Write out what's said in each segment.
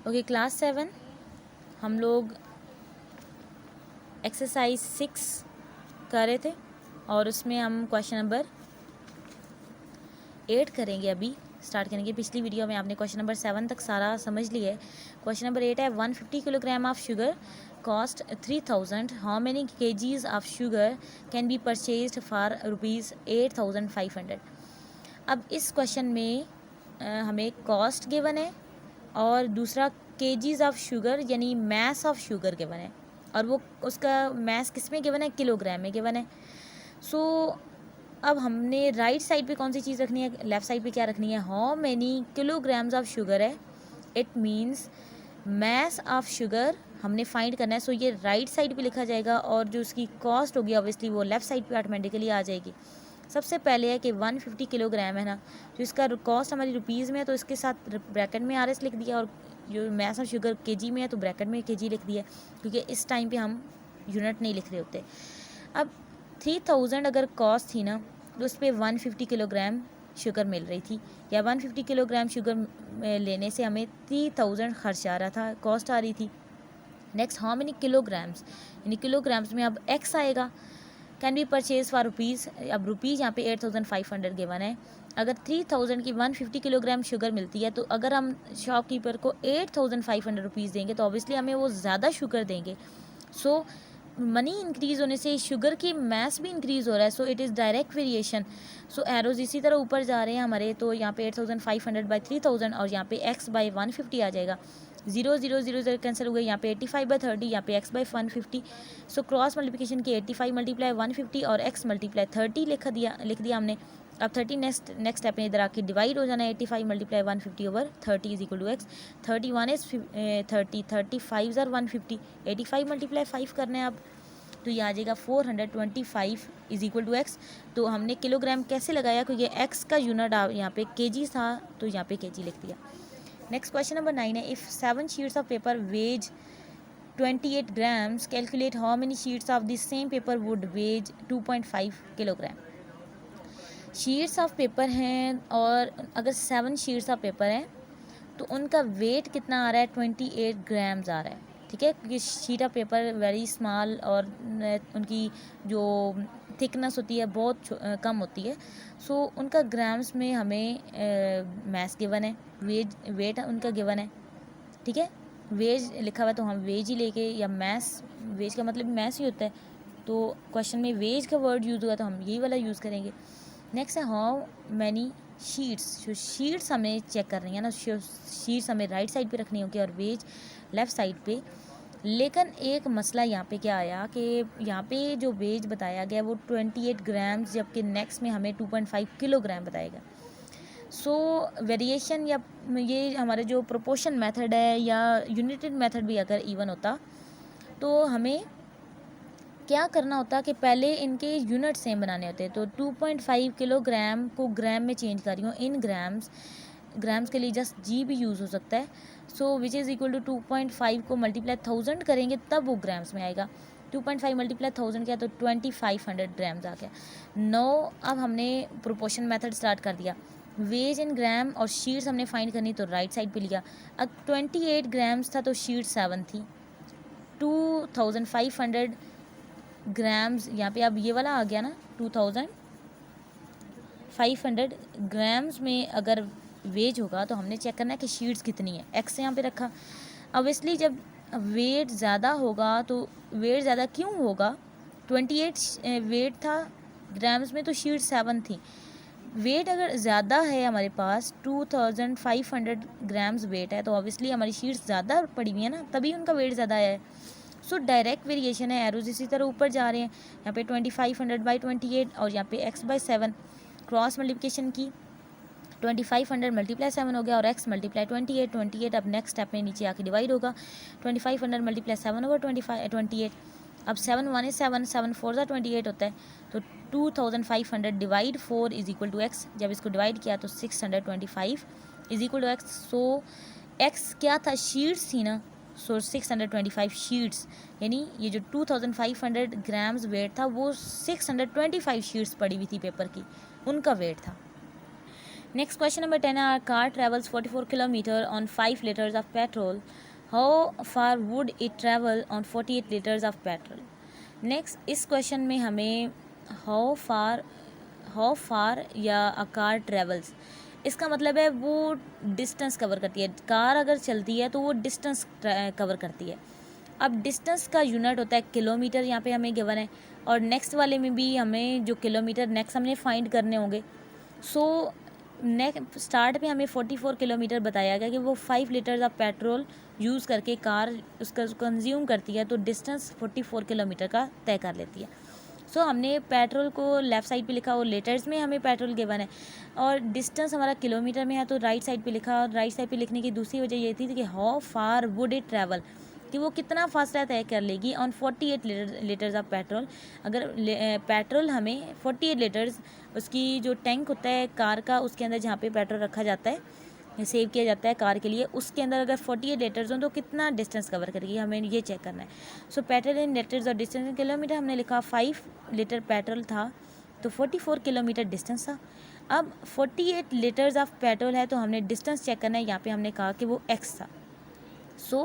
Okay, class 7 हम लोग exercise 6 कर रहे थे और उसमें हम क्वेश्चन नंबर 8 करेंगे। अभी स्टार्ट करेंगे। पिछली वीडियो में आपने क्वेश्चन नंबर 7 तक सारा समझ लिया है। क्वेश्चन नंबर 8 है 150 kilogram of sugar cost 3000, how many KGs of sugar can be purchased for ₹8500। अब इस क्वेश्चन में हमें कॉस्ट गिवन है और दूसरा केजीज ऑफ शुगर यानी मैस ऑफ शुगर गिवन है, और वो उसका मैस किस में गिवन है, किलोग्राम में गिवन है। सो अब हमने राइट साइड पे कौन सी चीज़ रखनी है, लेफ़्ट साइड पे क्या रखनी है, how many kilograms of sugar है, it means mass of sugar हमने फाइंड करना है। सो ये राइट साइड पे लिखा जाएगा और जो उसकी कॉस्ट होगी ऑब्वियसली वो लेफ़्ट साइड पे ऑटोमेटिकली आ जाएगी। सबसे पहले है कि 150 किलोग्राम है ना, जो इसका कॉस्ट हमारी रुपीज़ में है तो इसके साथ ब्रैकेट में RS लिख दिया, और जो मैस ऑफ शुगर केजी में है तो ब्रैकेट में केजी लिख दिया, क्योंकि इस टाइम पे हम यूनिट नहीं लिख रहे होते। अब 3000 अगर कॉस्ट थी ना तो उस पर 150 किलोग्राम शुगर मिल रही थी, या 150 किलोग्राम शुगर लेने से हमें 3000 खर्च आ रहा था, कॉस्ट आ रही थी। नेक्स्ट, हाउ मेनी किलोग्राम्स, यानी किलोग्राम्स में अब एक्स आएगा, can be purchase for rupees. अब रुपीज़ यहाँ पे 8500 गिवन है। अगर 3000 की 150 किलोग्राम शुगर मिलती है तो अगर हम शॉपकीपर को 8500 रुपीज़ देंगे तो ऑब्वियसली हमें वो ज़्यादा शुगर देंगे। सो मनी इंक्रीज़ होने से शुगर की मैस भी इंक्रीज़ हो रहा है। सो it is direct variation. So arrows इसी तरह ऊपर जा रहे हैं हमारे, तो यहाँ पे 8500 बाई 3000 और यहाँ पे एक्स बाई 150 आ जाएगा। 0 0 0 0 कैंसिल हो गए, यहाँ पे 85 बाई 30, यहाँ पे x by 150। So cross multiplication की 85 मल्टीप्लाई 150 और एक्स मल्टीप्लाई 30 लिख दिया हमने। अब 30 नेक्स्ट स्टेप में इधर आके डिवाइड हो जाना है। 85 multiply 150 over 30 is equal to X. 31 is 30, 35 are 150, 85 multiply 5 करना है अब, तो ये आ जाएगा 425 इज इक्वल टू एक्स। तो हमने किलोग्राम कैसे लगाया, क्योंकि एक्स का यूनिट यहाँ पे केजी था तो यहाँ पे केजी लिख दिया। नेक्स्ट क्वेश्चन नंबर 9 है, if 7 sheets of paper weigh 28 grams, calculate how many sheets of this same paper would weigh 2.5 kilogram. Sheets of paper हैं और अगर 7 शीट्स ऑफ पेपर हैं तो उनका वेट कितना आ रहा है, 28 ग्राम्स आ रहा है। ठीक है, क्योंकि sheet of paper very small और उनकी जो थिकनेस होती है बहुत कम होती है। सो उनका ग्राम्स में हमें मैस गिवन है, वेट उनका गिवन है। ठीक है, वेज लिखा हुआ है तो हम वेज ही लेके, या मैस, वेज का मतलब मैस ही होता है, तो क्वेश्चन में वेज का वर्ड यूज़ हुआ तो हम यही वाला यूज़ करेंगे। नेक्स्ट है हाउ मैनी शीट्स, जो शीट्स हमें चेक कर रही है ना, शीट्स हमें राइट साइड पे रखनी होगी और वेज लेफ़्ट साइड पे। लेकिन एक मसला यहाँ पे क्या आया कि यहाँ पे जो वेज बताया गया वो 28 ग्राम्स, जबकि नेक्स्ट में हमें 2.5 किलोग्राम बताएगा। सो वेरिएशन, या ये हमारे जो प्रोपोर्शन मेथड है या यूनिटेड मेथड भी अगर इवन होता तो हमें क्या करना होता कि पहले इनके यूनिट सेम बनाने होते। तो 2.5 किलोग्राम को ग्राम में चेंज कर रही हूँ इन ग्राम्स, ग्राम्स के लिए जस्ट जी भी यूज़ हो सकता है। सो विच इज़ इक्वल टू 2.5 को मल्टीप्लाई 1000 करेंगे तब वो ग्राम्स में आएगा। 2.5 मल्टीप्लाई 1000 किया तो 2500 ग्राम्स आ गया। नो, अब हमने प्रोपोर्शन मेथड स्टार्ट कर दिया। वेज इन ग्राम और शीट्स हमने फाइंड करनी, तो राइट साइड पे लिया। अब 28 ग्राम्स था तो शीट 7 थी, 2500 ग्राम्स यहाँ पे अब ये वाला आ गया ना, 2500 ग्राम्स में अगर वेज होगा तो हमने चेक करना है कि शीट्स कितनी है। एक्स यहाँ पे रखा। ऑब्वियसली जब वेट ज़्यादा होगा तो वेट ज़्यादा क्यों होगा, 28 वेट था ग्राम्स में तो शीट 7 थी। वेट अगर ज़्यादा है हमारे पास, 2500 ग्राम्स वेट है तो ऑब्वियसली हमारी शीट्स ज़्यादा पड़ी हुई है ना, तभी उनका वेट ज़्यादा आया है। सो डायरेक्ट वेरिएशन है, एरोज इसी तरह ऊपर जा रहे हैं। यहाँ पे 2500 बाई 28 और यहाँ पे एक्स बाई 7, क्रॉस मल्टीप्लिकेशन की 2500 मल्टीप्लाई 7 हो गया और एक्स मल्टीप्लाई 28 अब नेक्स्ट स्टेप में नीचे आके डिवाइड होगा। 2500 मल्टीप्लाई 7 ओवर 28। अब 7 1 is 7, 7 4 ज़ा 28 होता है, तो 2500 divide 4 is equal to X. जब इसको डिवाइड किया तो 625 is equal to X. So X क्या था, शीट्स थी ना, सो 625 शीट्स, यानी ये जो 2500 ग्राम्स वेट था वो 625 शीट्स पड़ी हुई थी पेपर की, उनका वेट था। Next question number 10, a car travels 44 kilometre on 5 litres of petrol, how far would it travel on 48 litres of petrol. Next इस क्वेश्चन में हमें हाउ फार या अ कार ट्रेवल्स, इसका मतलब है वो डिस्टेंस कवर करती है। कार अगर चलती है तो वो डिस्टेंस कवर करती है। अब डिस्टेंस का यूनिट होता है किलोमीटर, यहाँ पे हमें गिवन है, और नेक्स्ट वाले में भी हमें जो किलोमीटर नेक्स्ट हमने फाइंड करने होंगे। सो नेक्स्ट स्टार्ट पे हमें 44 किलोमीटर बताया गया कि वो 5 लीटर्स ऑफ पेट्रोल यूज़ करके कार उसका कंज्यूम करती है, तो डिस्टेंस 44 किलोमीटर का तय कर लेती है। सो हमने पेट्रोल को लेफ़्ट साइड पे लिखा और लीटर्स में हमें पेट्रोल गिवन है, और डिस्टेंस हमारा किलोमीटर में है तो राइट साइड पे लिखा। और राइट साइड पे लिखने की दूसरी वजह ये थी कि how far would it travel, कि वो कितना फासला तय कर लेगी ऑन 48 लीटर्स ऑफ पेट्रोल। अगर पेट्रोल हमें 48 लीटर्स, उसकी जो टैंक होता है कार का, उसके अंदर जहाँ पे पेट्रोल रखा जाता है, सेव किया जाता है कार के लिए, उसके अंदर अगर 48 लीटर्स हों तो कितना डिस्टेंस कवर करेगी, हमें ये चेक करना है। सो पेट्रोल इन लीटर्स और डिस्टेंस इन किलोमीटर, हमने लिखा 5 लीटर पेट्रोल था तो 44 किलोमीटर डिस्टेंस था। अब 48 लीटर्स ऑफ पेट्रोल है तो हमने डिस्टेंस चेक करना है, यहाँ पे हमने कहा कि वो x था। सो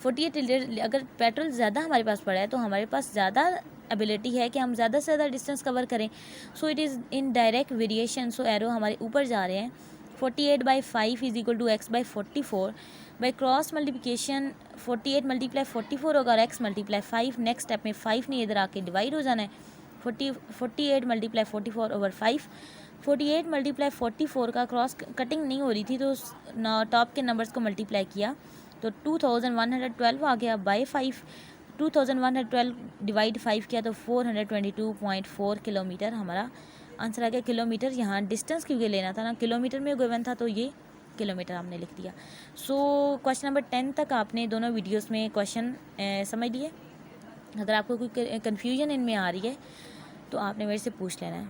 48 लीटर, अगर पेट्रोल ज़्यादा हमारे पास पड़ा है तो हमारे पास ज़्यादा एबिलिटी है कि हम ज़्यादा से ज़्यादा डिस्टेंस कवर करें। So it is in direct variation, so arrow हमारे ऊपर जा रहे हैं। 48/5 is equal to x by 44। By cross multiplication 48 multiply 44 होगा और x मल्टीप्लाई 5। नेक्स्ट स्टेप में 5 नहीं, इधर आके डिवाइड हो जाना है। 48 मल्टीप्लाई 44 ओवर 5। 48 मल्टीप्लाई 44 का क्रॉस कटिंग नहीं हो रही थी तो टॉप के नंबर्स को मल्टीप्लाई किया तो 2112 आ गया बाई 5। 2112 डिवाइड 5 किया तो 422.4 किलोमीटर हमारा आंसर आ गया। किलोमीटर यहाँ डिस्टेंस क्योंकि लेना था ना, किलोमीटर में गिवन था तो ये किलोमीटर हमने लिख दिया। सो क्वेश्चन नंबर 10 तक आपने दोनों वीडियोस में क्वेश्चन समझ लिए। अगर आपको कोई कन्फ्यूजन इनमें आ रही है तो आपने मेरे से पूछ लेना है।